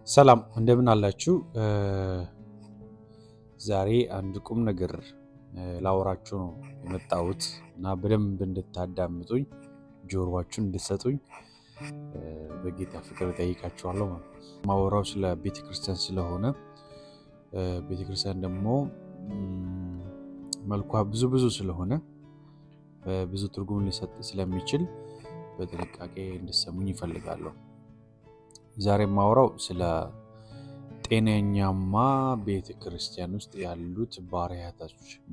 ሰላም እንደምን አላችሁ? ዛሬ አንድ ቁም ነገር ላወራችሁ ነው የመጣሁት እና በደንብ እንድታዳምጡኝ ጆሮአችሁን እንድትሰጡኝ በጌታ ፍቅር ጠይቃችኋለሁ ማለት ነው። ማወራው ስለ ቤተክርስቲያን ስለሆነ ቤተክርስቲያን ደግሞ መልኳ ብዙ ስለሆነ ብዙ ትርጉም ሊሰጥ ስለሚችል በጥንቃቄ እንድትሰሙኝ ይፈልጋለሁ። ዛሬ ማወራው ስለ ጤነኛማ ቤተክርስቲያን ውስጥ ያሉት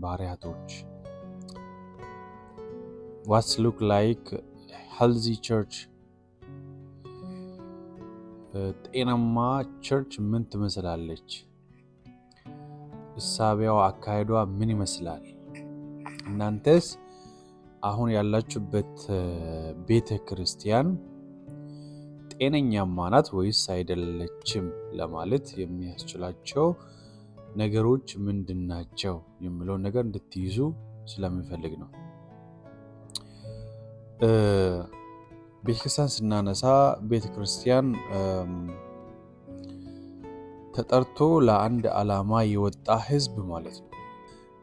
ባህሪያቶች what look like healthy church ጤናማ ቸርች ምን ትመስላለች? እሳቢያው አካሄዷ ምን ይመስላል? እናንተስ አሁን ያላችሁበት ቤተክርስቲያን ጤነኛማ ናት ወይስ አይደለችም ለማለት የሚያስችላቸው ነገሮች ምንድናቸው የሚለው ነገር እንድትይዙ ስለምፈልግ ነው። ቤተክርስቲያን ስናነሳ ቤተክርስቲያን ተጠርቶ ለአንድ ዓላማ የወጣ ህዝብ ማለት ነው።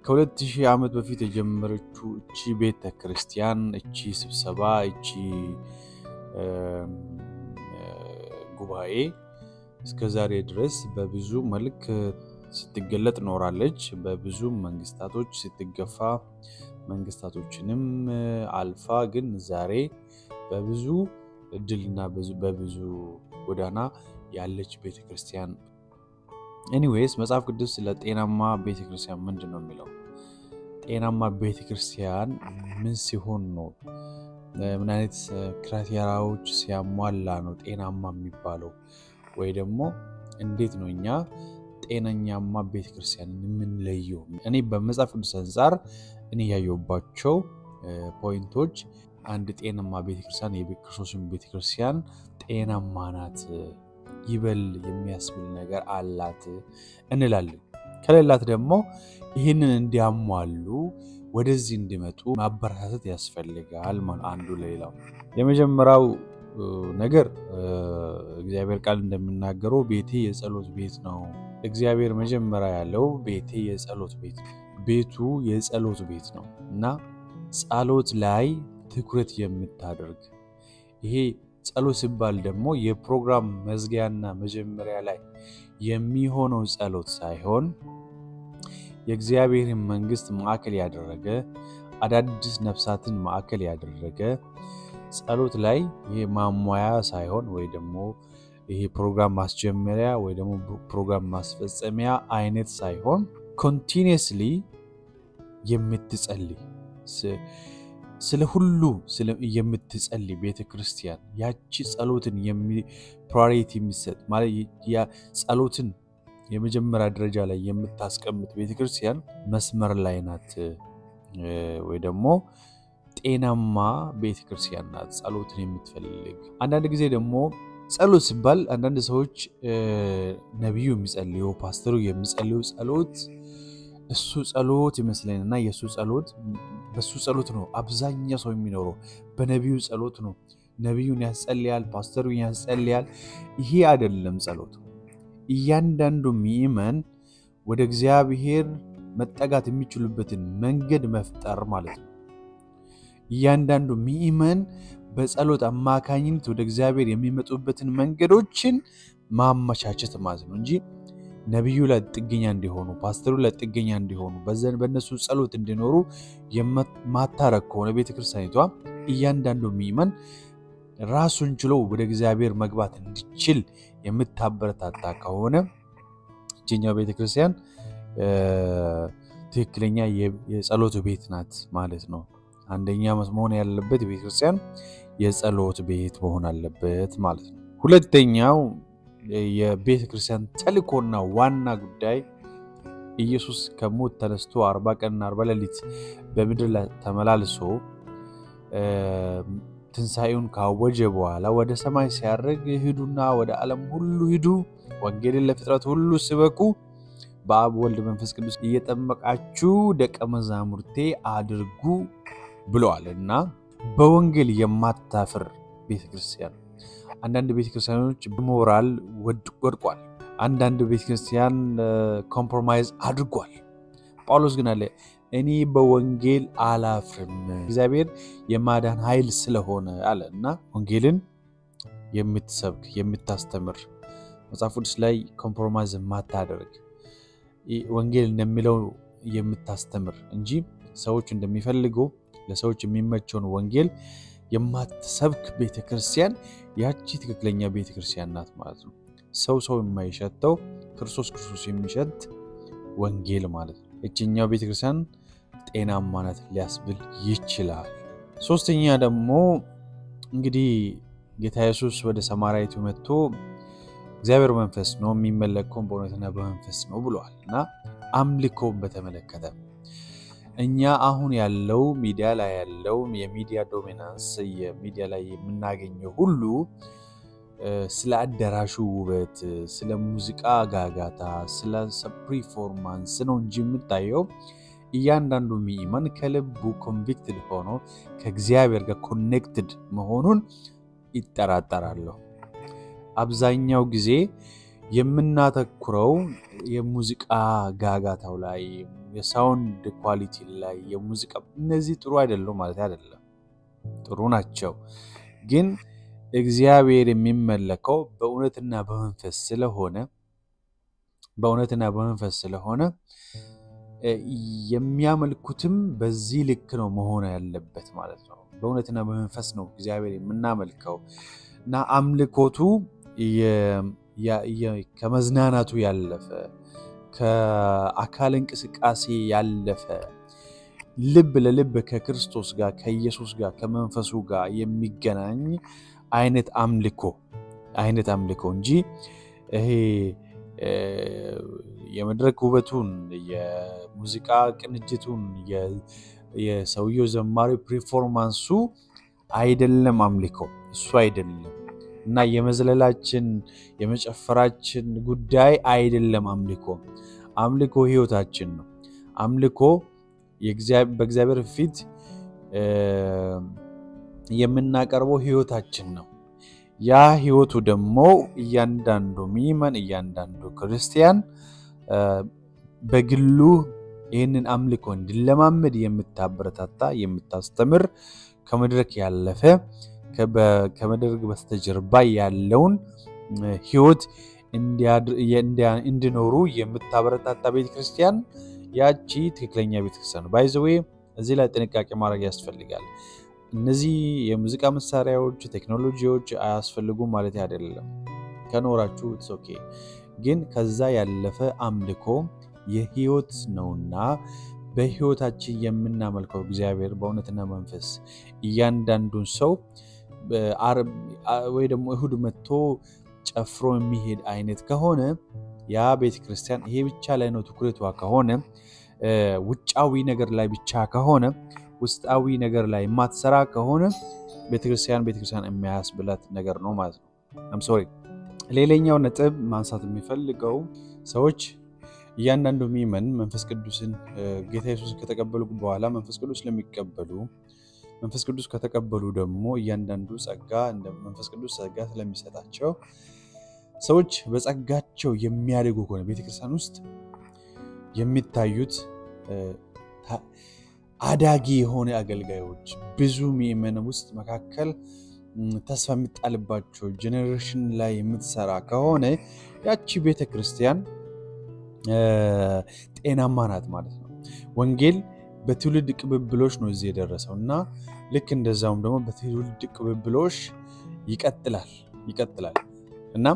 ከ2000 ዓመት በፊት የጀመረችው እቺ ቤተክርስቲያን እቺ ስብሰባ እቺ ጉባኤ እስከዛሬ ድረስ በብዙ መልክ ስትገለጥ ኖራለች። በብዙ መንግስታቶች ስትገፋ መንግስታቶችንም አልፋ ግን ዛሬ በብዙ እድልና በብዙ ጎዳና ያለች ቤተክርስቲያን። ኤኒዌይስ መጽሐፍ ቅዱስ ስለ ጤናማ ቤተክርስቲያን ምንድነው የሚለው? ጤናማ ቤተክርስቲያን ምን ሲሆን ነው? ምን አይነት ክራይቴሪያዎች ሲያሟላ ነው ጤናማ የሚባለው? ወይ ደግሞ እንዴት ነው እኛ ጤነኛማ ቤተክርስቲያን የምንለየው? እኔ በመጽሐፍ ቅዱስ አንፃር እኔ ያየሁባቸው ፖይንቶች አንድ ጤናማ ቤተክርስቲያን የክርስቶስን ቤተክርስቲያን ጤናማ ናት ይበል የሚያስብል ነገር አላት እንላለን። ከሌላት ደግሞ ይህንን እንዲያሟሉ ወደዚህ እንዲመጡ ማበረታታት ያስፈልጋል ማለት አንዱ ለሌላው። የመጀመሪያው ነገር እግዚአብሔር ቃል እንደሚናገረው ቤቴ የጸሎት ቤት ነው። እግዚአብሔር መጀመሪያ ያለው ቤቴ የጸሎት ቤት ነው። ቤቱ የጸሎት ቤት ነው እና ጸሎት ላይ ትኩረት የምታደርግ ይሄ ጸሎት ሲባል ደግሞ የፕሮግራም መዝጊያና መጀመሪያ ላይ የሚሆነው ጸሎት ሳይሆን የእግዚአብሔርን መንግስት ማዕከል ያደረገ አዳዲስ ነፍሳትን ማዕከል ያደረገ ጸሎት ላይ ይሄ ማሟያ ሳይሆን ወይ ደግሞ ይሄ ፕሮግራም ማስጀመሪያ ወይ ደግሞ ፕሮግራም ማስፈጸሚያ አይነት ሳይሆን ኮንቲኒየስሊ የምትጸልይ ስለ ሁሉ የምትጸልይ ቤተክርስቲያን ያቺ ጸሎትን ፕራዮሪቲ የሚሰጥ ማለት ያ ጸሎትን የመጀመሪያ ደረጃ ላይ የምታስቀምጥ ቤተክርስቲያን መስመር ላይ ናት ወይ ደግሞ ጤናማ ቤተክርስቲያን ናት ጸሎትን የምትፈልግ። አንዳንድ ጊዜ ደግሞ ጸሎት ሲባል አንዳንድ ሰዎች ነብዩ የሚጸልየው ፓስተሩ የሚጸልየው ጸሎት እሱ ጸሎት ይመስለኝና የሱ ጸሎት በሱ ጸሎት ነው አብዛኛው ሰው የሚኖረው በነብዩ ጸሎት ነው። ነብዩን ያጸልያል፣ ፓስተሩን ያጸልያል። ይሄ አይደለም ጸሎት። እያንዳንዱ ምእመን ወደ እግዚአብሔር መጠጋት የሚችሉበትን መንገድ መፍጠር ማለት ነው። እያንዳንዱ ምእመን በጸሎት አማካኝነት ወደ እግዚአብሔር የሚመጡበትን መንገዶችን ማመቻቸት ማለት ነው እንጂ ነብዩ ለጥገኛ እንዲሆኑ ፓስተሩ ለጥገኛ እንዲሆኑ በእነሱ ጸሎት እንዲኖሩ የማታረግ ከሆነ ቤተክርስቲያኒቷ እያንዳንዱ ምእመን ራሱን ችሎ ወደ እግዚአብሔር መግባት እንዲችል የምታበረታታ ከሆነ እኛው ቤተክርስቲያን ትክክለኛ የጸሎት ቤት ናት ማለት ነው። አንደኛ መሆን ያለበት ቤተክርስቲያን የጸሎት ቤት መሆን አለበት ማለት ነው። ሁለተኛው የቤተክርስቲያን ተልእኮና ዋና ጉዳይ ኢየሱስ ከሞት ተነስቶ 40 ቀንና 40 ሌሊት በምድር ላይ ተመላልሶ ትንሳኤውን ካወጀ በኋላ ወደ ሰማይ ሲያርግ ሂዱና ወደ ዓለም ሁሉ ሂዱ ወንጌልን ለፍጥረት ሁሉ ስበኩ በአብ ወልድ መንፈስ ቅዱስ እየጠመቃችሁ ደቀ መዛሙርቴ አድርጉ ብለዋልና በወንጌል የማታፍር ቤተክርስቲያን አንዳንድ ቤተክርስቲያኖች በሞራል ወድቋል። አንዳንድ ቤተክርስቲያን ኮምፕሮማይዝ አድርጓል። ጳውሎስ ግን አለ እኔ በወንጌል አላፍርም እግዚአብሔር የማዳን ኃይል ስለሆነ አለና ወንጌልን የምትሰብክ የምታስተምር መጽሐፍ ቅዱስ ላይ ኮምፕሮማይዝ ማታደርግ ወንጌል እንደሚለው የምታስተምር እንጂ ሰዎች እንደሚፈልጉ ለሰዎች የሚመቸውን ወንጌል የማትሰብክ ቤተክርስቲያን ያቺ ትክክለኛ ቤተክርስቲያን ናት ማለት ነው። ሰው የማይሸተው ክርስቶስ የሚሸት ወንጌል ማለት ነው። እቺኛው ቤተክርስቲያን ጤናማ ናት ሊያስብል ይችላል። ሶስተኛ ደግሞ እንግዲህ ጌታ ኢየሱስ ወደ ሰማርያይቱ መጥቶ እግዚአብሔር መንፈስ ነው የሚመለከው በእውነትና በመንፈስ ነው ብሏልና አምልኮ በተመለከተ እኛ አሁን ያለው ሚዲያ ላይ ያለው የሚዲያ ዶሚናንስ የሚዲያ ላይ የምናገኘው ሁሉ ስለ አዳራሹ ውበት ስለ ሙዚቃ ጋጋታ ስለ ፐርፎርማንስ ነው እንጂ የምታየው እያንዳንዱ ምእመን ከልቡ ኮንቪክትድ ሆኖ ከእግዚአብሔር ጋር ኮኔክትድ መሆኑን ይጠራጠራል። አብዛኛው ጊዜ የምናተኩረው የሙዚቃ ጋጋታው ላይ የሳውንድ ኳሊቲ ላይ የሙዚቃ እነዚህ ጥሩ አይደለም ማለት አይደለም ጥሩ ናቸው ግን እግዚአብሔር የሚመለከው በእውነትና በመንፈስ ስለሆነ የሚያመልኩትም በዚህ ልክ ነው መሆን ያለበት ማለት ነው። በእውነትና በመንፈስ ነው እግዚአብሔር የምናመልከው እና አምልኮቱ ከመዝናናቱ ያለፈ ከአካል እንቅስቃሴ ያለፈ ልብ ለልብ ከክርስቶስ ጋር ከኢየሱስ ጋር ከመንፈሱ ጋር የሚገናኝ አይነት አምልኮ እንጂ ይሄ የመድረክ ውበቱን የሙዚቃ ቅንጅቱን የሰውየው ዘማሪ ፐርፎርማንሱ አይደለም አምልኮ እሱ አይደለም እና የመዝለላችን የመጨፈራችን ጉዳይ አይደለም አምልኮ ህይወታችን ነው። አምልኮ በእግዚአብሔር ፊት የምናቀርበው ህይወታችን ነው። ያ ህይወቱ ደግሞ እያንዳንዱ ምእመን እያንዳንዱ ክርስቲያን በግሉ ይህንን አምልኮ እንዲለማመድ የምታበረታታ የምታስተምር ከመድረክ ያለፈ ከመድረክ በስተጀርባ ያለውን ህይወት እንዲኖሩ የምታበረታታ ቤተክርስቲያን ያቺ ትክክለኛ ቤተክርስቲያን ነው። ባይ ዘ ዌይ እዚህ ላይ ጥንቃቄ ማድረግ ያስፈልጋል። እነዚህ የሙዚቃ መሳሪያዎች ቴክኖሎጂዎች አያስፈልጉም ማለት አይደለም። ከኖራችሁ it's okay ግን ከዛ ያለፈ አምልኮ የህይወት ነውና በህይወታችን የምናመልከው እግዚአብሔር በእውነትና መንፈስ እያንዳንዱን ሰው ወይ ደግሞ እሁድ መጥቶ ጨፍሮ የሚሄድ አይነት ከሆነ ያ ቤተክርስቲያን ይሄ ብቻ ላይ ነው ትኩረቷ ከሆነ ውጫዊ ነገር ላይ ብቻ ከሆነ ውስጣዊ ነገር ላይ ማትሰራ ከሆነ ቤተክርስቲያን የሚያስብላት ነገር ነው ማለት ነው። I'm sorry ሌላኛው ነጥብ ማንሳት የሚፈልገው ሰዎች እያንዳንዱ ምእመን መንፈስ ቅዱስን ጌታ ኢየሱስ ከተቀበሉ በኋላ መንፈስ ቅዱስ ለሚቀበሉ መንፈስ ቅዱስ ከተቀበሉ ደግሞ እያንዳንዱ ጸጋ እንደ መንፈስ ቅዱስ ጸጋ ስለሚሰጣቸው ሰዎች በጸጋቸው የሚያድጉ ከሆነ ቤተክርስቲያን ውስጥ የሚታዩት አዳጊ የሆነ አገልጋዮች ብዙ ምእመን ውስጥ መካከል ተስፋ የሚጣልባቸው ጄኔሬሽን ላይ የምትሰራ ከሆነ ያቺ ቤተክርስቲያን ጤናማ ናት ማለት ነው። ወንጌል በትውልድ ቅብብሎሽ ነው እዚህ የደረሰውና ልክ እንደዛውም ደግሞ በትውልድ ቅብብሎሽ ይቀጥላል እና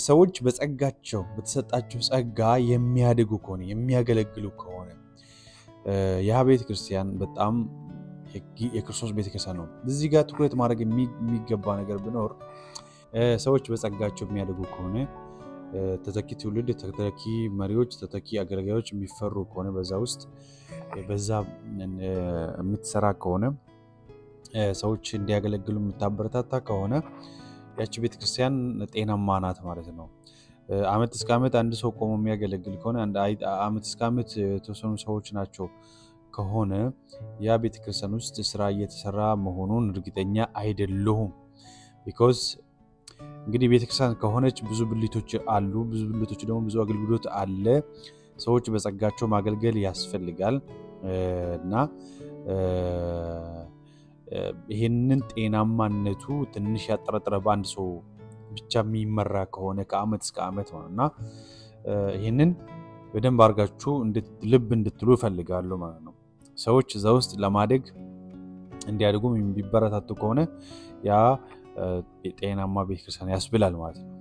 ሰዎች በጸጋቸው በተሰጣቸው ጸጋ የሚያድጉ ከሆነ የሚያገለግሉ ከሆነ ያ ቤተክርስቲያን በጣም የክርስቶስ ቤተክርስቲያን ነው። እዚህ ጋር ትኩረት ማድረግ የሚገባ ነገር ቢኖር ሰዎች በጸጋቸው የሚያድጉ ከሆነ ተተኪ ትውልድ ተተኪ መሪዎች ተተኪ አገልጋዮች የሚፈሩ ከሆነ በዛ ውስጥ በዛ የምትሰራ ከሆነ ሰዎች እንዲያገለግሉ የምታበረታታ ከሆነ ያቺ ቤተክርስቲያን ጤናማ ናት ማለት ነው። አመት እስከ አመት አንድ ሰው ቆሞ የሚያገለግል ከሆነ አመት እስከ አመት የተወሰኑ ሰዎች ናቸው ከሆነ ያ ቤተክርስቲያን ውስጥ ስራ እየተሰራ መሆኑን እርግጠኛ አይደለሁም። because እንግዲህ ቤተክርስቲያን ከሆነች ብዙ ብልቶች አሉ። ብዙ ብልቶች ደግሞ ብዙ አገልግሎት አለ። ሰዎች በጸጋቸው ማገልገል ያስፈልጋል እና ይሄንን ጤናማነቱ ትንሽ ያጠረጠረ በአንድ ሰው ብቻ የሚመራ ከሆነ ከአመት እስከ አመት ነውና ይሄንን በደንብ አርጋችሁ ልብ እንድትሉ ይፈልጋሉ ማለት ነው። ሰዎች እዛ ውስጥ ለማደግ እንዲያድጉ ቢበረታቱ ከሆነ ያ ጤናማ ቤተክርስቲያን ያስብላል ማለት ነው።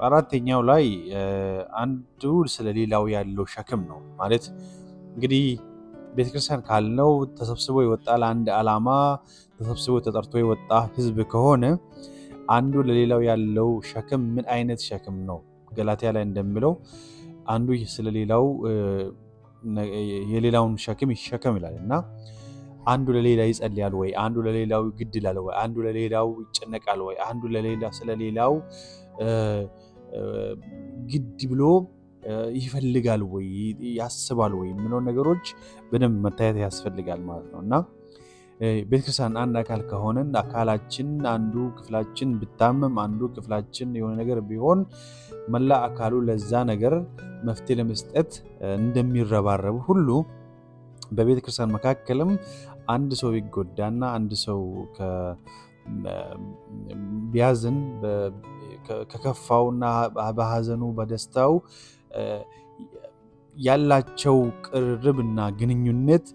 አራተኛው ላይ አንዱ ስለሌላው ያለው ሸክም ነው ማለት እንግዲህ ቤተክርስቲያን ካልነው ተሰብስቦ ይወጣል አንድ ዓላማ ተሰብስቦ ተጠርቶ ይወጣ ህዝብ ከሆነ አንዱ ለሌላው ያለው ሸክም ምን አይነት ሸክም ነው? ገላትያ ላይ እንደሚለው አንዱ ስለሌላው የሌላውን ሸክም ይሸከም ይላልና አንዱ ለሌላ ይጸልያል ወይ? አንዱ ለሌላው ግድ ይላል ወይ? አንዱ ለሌላው ይጨነቃል ወይ? አንዱ ለሌላ ስለሌላው ግድ ብሎ ይፈልጋል ወይ? ያስባል ወይ? ምንው ነገሮች በደንብ መታየት ያስፈልጋል ማለት ነውና ቤተክርስቲያን አንድ አካል ከሆነን አካላችን አንዱ ክፍላችን ብታመም አንዱ ክፍላችን የሆነ ነገር ቢሆን መላ አካሉ ለዛ ነገር መፍትሄ ለመስጠት እንደሚረባረብ ሁሉ በቤተክርስቲያን መካከልም አንድ ሰው ይጎዳና አንድ ሰው ቢያዝን ከከፋውና በሐዘኑ በደስታው ያላቸው ቅርርብና ግንኙነት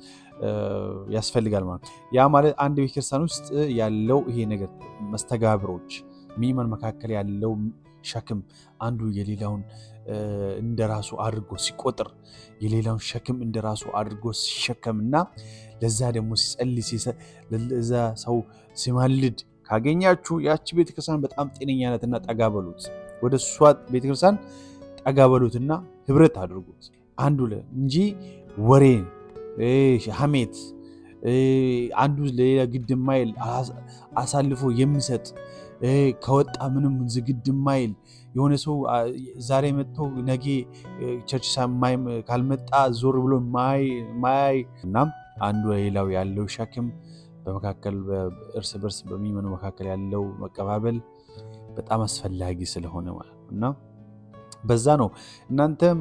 ያስፈልጋል ማለት ያ ማለት አንድ ቤተክርስቲያን ውስጥ ያለው ይሄ ነገር መስተጋብሮች ምእመን መካከል ያለው ሸክም አንዱ የሌላውን እንደራሱ አድርጎ ሲቆጥር የሌላውን ሸክም እንደራሱ አድርጎ ሲሸከምና ለዛ ደግሞ ሲጸልይ ለዛ ሰው ሲማልድ ካገኛችሁ ያቺ ቤተክርስቲያን በጣም ጤነኛ ናትና ጠጋበሉት ወደሷ ቤተክርስቲያን ጠጋበሉትና ህብረት አድርጉት አንዱ እንጂ ወሬ ሐሜት አንዱ ለሌላ ግድ ማይል አሳልፎ የሚሰጥ ከወጣ ምንም ዝግድ ማይል የሆነ ሰው ዛሬ መጥቶ ነገ ቸርች ሳማይ ካልመጣ ዞር ብሎ ማይ እና አንዱ ለሌላው ያለው ሸክም በመካከል እርስ በርስ በሚመኑ መካከል ያለው መቀባበል በጣም አስፈላጊ ስለሆነ ማለት ነውና በዛ ነው እናንተም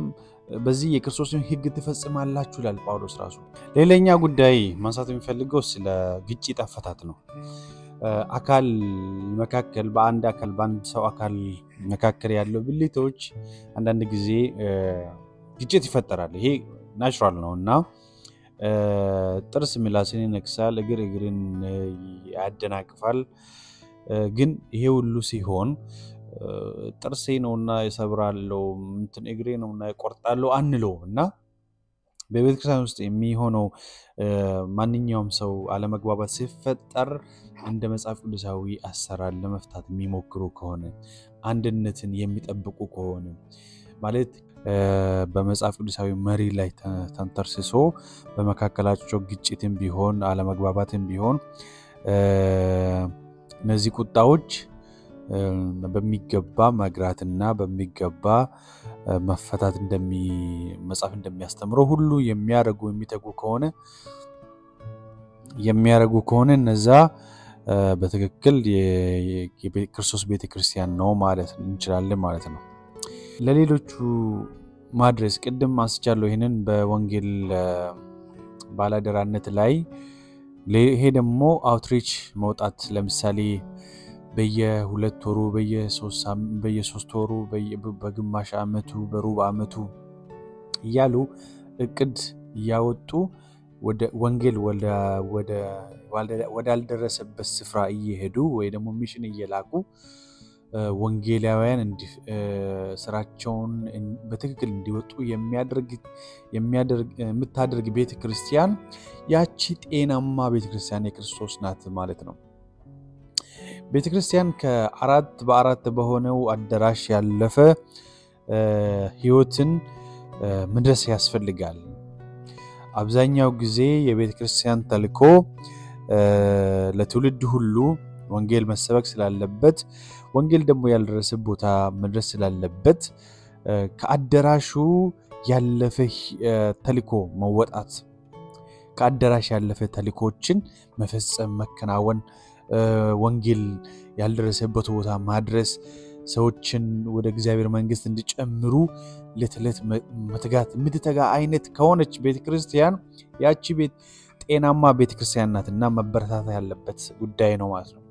በዚህ የክርስቶስን ሕግ ትፈጽማላችሁ ይላል ጳውሎስ ራሱ። ሌላኛ ጉዳይ ማንሳት የሚፈልገው ስለ ግጭት አፈታት ነው። አካል መካከል በአንድ አካል በአንድ ሰው አካል መካከል ያለው ብልቶች አንዳንድ ጊዜ ግጭት ይፈጠራል። ይሄ ናቹራል ነውና ጥርስ ምላስን ይነክሳል፣ እግርን ያደናቅፋል። ግን ይሄ ሁሉ ሲሆን ጥርሴ ነውና ይሰብራለው እንትን እግሬ ነውና ይቆርጣለው አንለውና በቤተክርስቲያን ውስጥ የሚሆነው ማንኛውም ሰው አለመግባባት ሲፈጠር እንደ መጽሐፍ ቅዱሳዊ አሰራር ለመፍታት የሚሞክሩ ከሆነ አንድነትን የሚጠብቁ ከሆነ ማለት በመጽሐፍ ቅዱሳዊ መሪ ላይ ተንተርሶ በመካከላቸው ግጭትም ቢሆን አለመግባባትም ቢሆን እነዚህ ቁጣዎች በሚገባ መግራትና በሚገባ መፈታት መጽሐፍ እንደሚያስተምረው ሁሉ የሚያረጉ ከሆነ እነዛ በትክክል የክርስቶስ ቤተክርስቲያን ነው ማለት እንችላለን ማለት ነው። ለሌሎቹ ማድረስ ቅድም አስቻለሁ ይሄንን በወንጌል ባላደራነት ላይ ይሄ ደግሞ አውትሪች መውጣት ለምሳሌ በየ2 ወሩ በየ3 ወሩ በግማሽ አመቱ በሩብ አመቱ ያሉ እቅድ ያወጡ ወደ ወንጌል ወደ አልደረሰበት ስፍራ እየሄዱ ወይ ደግሞ ሚሽን እየላቁ ወንጌላውያን ስራቸውን በትክክል እንዲወጡ የምታደርግ ቤተክርስቲያን ያቺ ጤናማ ቤተክርስቲያን የክርስቶስ ናት ማለት ነው። ቤተክርስቲያን ከአራት በአራት በሆነው አዳራሽ ያለፈ ህይወትን መድረስ ያስፈልጋል። አብዛኛው ጊዜ የቤተክርስቲያን ተልእኮ ለትውልድ ሁሉ ወንጌል መሰበክ ስላለበት ወንጌል ደግሞ ያልደረሰ ቦታ መድረስ ስላለበት ከአዳራሹ ያለፈ ተልእኮ መወጣት ከአዳራሽ ያለፈ ተልእኮችን መፈጸም መከናወን ወንጌል ያልደረሰበት ቦታ ማድረስ ሰዎችን ወደ እግዚአብሔር መንግስት እንዲጨምሩ ለተለት መትጋት ምትተጋ አይነት ከሆነች ቤተክርስቲያን ያቺ ቤት ጤናማ ቤተክርስቲያን ናትና መበረታታ ያለበት ጉዳይ ነው ማለት ነው።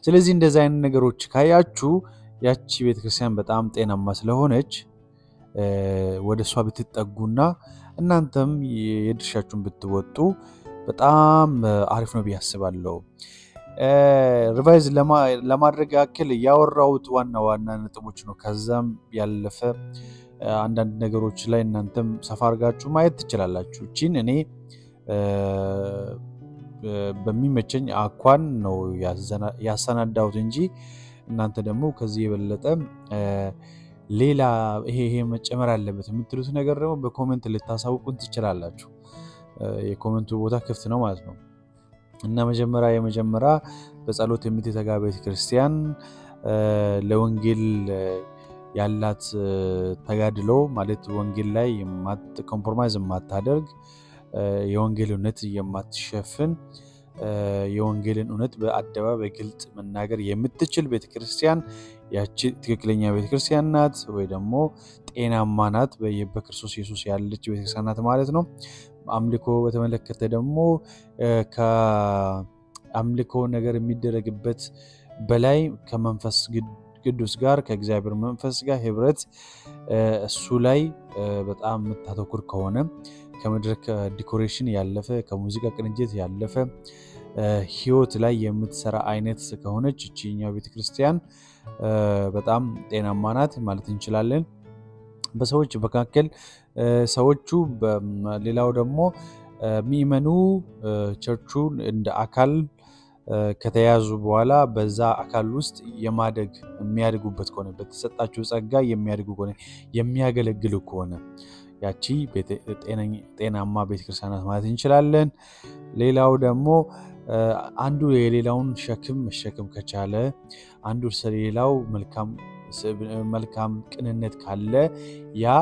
ስለዚህ እንደዛ አይነት ነገሮች ካያችሁ ያቺ ቤተክርስቲያን በጣም ጤናማ ስለሆነች ወደሷ ብትጠጉና እናንተም የድርሻችሁን ብትወጡ በጣም አሪፍ ነው ብያስባለሁ። ሪቫይዝ ለማድረግ ያክል ያወራውት ዋና ነጥቦች ነው። ከዛም ያለፈ አንዳንድ ነገሮች ላይ እናንተም ሰፋ አድርጋችሁ ማየት ትችላላችሁ። እቺን እኔ በሚመቸኝ አኳን ነው ያሰናዳውት እንጂ እናንተ ደግሞ ከዚህ የበለጠ ሌላ ይሄ መጨመር አለበት የምትሉት ነገር ደግሞ በኮሜንት ልታሳውቁን ትችላላችሁ። የኮሜንቱ ቦታ ክፍት ነው ማለት ነው። እና የመጀመሪያ በጸሎት የምትተጋ ቤተክርስቲያን ለወንጌል ያላት ተጋድሎ ማለት ወንጌል ላይ ኮምፕሮማይዝ የማታደርግ የወንጌል እውነት የማትሸፍን የወንጌልን እውነት በአደባባይ በግልጽ መናገር የምትችል ቤተክርስቲያን ያቺ ትክክለኛ ቤተክርስቲያን ናት ወይ ደግሞ ጤናማ ናት በክርስቶስ ኢየሱስ ያለች ቤተክርስቲያን ናት ማለት ነው። አምልኮ በተመለከተ ደግሞ ከአምልኮ ነገር የሚደረግበት በላይ ከመንፈስ ቅዱስ ጋር ከእግዚአብሔር መንፈስ ጋር ህብረት እሱ ላይ በጣም መታተኩር ከሆነ ከመድረክ ዲኮሬሽን ያለፈ ከሙዚቃ ቅንጅት ያለፈ ህይወት ላይ የምትሰራ አይነት ከሆነች እቺኛው ቤተክርስቲያን በጣም ጤናማ ናት ማለት እንችላለን። በሰዎች መካከል ሰዎቹ በሌላው ደግሞ ሚመኑ ቸርቹን እንደ አካል ከተያዙ በኋላ በዛ አካል ውስጥ የሚያድጉበት ከሆነ በተሰጣቸው ጸጋ የሚያድጉ ከሆነ የሚያገለግሉ ከሆነ ያቺ ጤናማ ቤተክርስቲያን ናት ማለት እንችላለን። ሌላው ደግሞ አንዱ የሌላውን ሸክም መሸከም ከቻለ አንዱ ስለሌላው መልካም ቅንነት ካለ ያ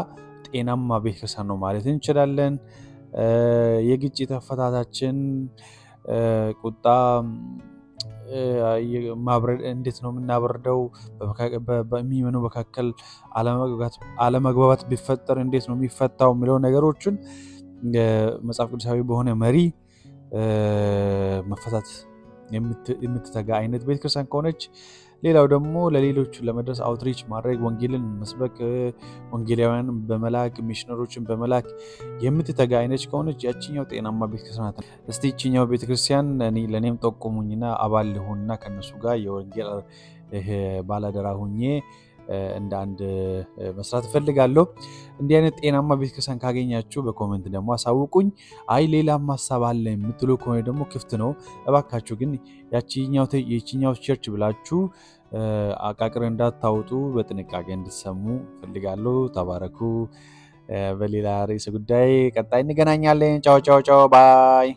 ጤናማ ቤተክርስቲያን ነው ማለት እንችላለን። የግጭት አፈታታችን ቁጣ ማብረድ እንዴት ነው የምናበርደው? በሚመኑ መካከል አለመግባባት ቢፈጠር እንዴት ነው የሚፈታው የሚለው ነገሮችን መጽሐፍ ቅዱሳዊ በሆነ መሪ መፈታት የምትተጋ አይነት ቤተክርስቲያን ከሆነች ሌላው ደግሞ ለሌሎች ለመድረስ አውትሪች ማድረግ ወንጌልን መስበክ ወንጌላውያን በመላክ ሚሽነሮችን በመላክ የምትተጋ አይነት ከሆነች ያቺኛው ጤናማ ቤተክርስቲያን ናት። እስቲ እቺኛው ቤተክርስቲያን ለኔም ጠቆሙኝና አባል ልሁንና ከነሱ ጋር የወንጌል ባላደራ ሁኜ እንደ አንድ መስራት ፈልጋለሁ። እንዲህ አይነት ጤናማ ቤተክርስቲያን ካገኛችሁ በኮሜንት ደግሞ አሳውቁኝ። አይ ሌላ ሐሳብ አለ የምትሉ ከሆነ ደግሞ ክፍት ነው። እባካችሁ ግን የቺኛው ቸርች ብላችሁ አቃቅር እንዳታውጡ በጥንቃቄ እንድትሰሙ ፈልጋለሁ። ተባረኩ። በሌላ ርዕሰ ጉዳይ ቀጣይ እንገናኛለን። ቻው ባይ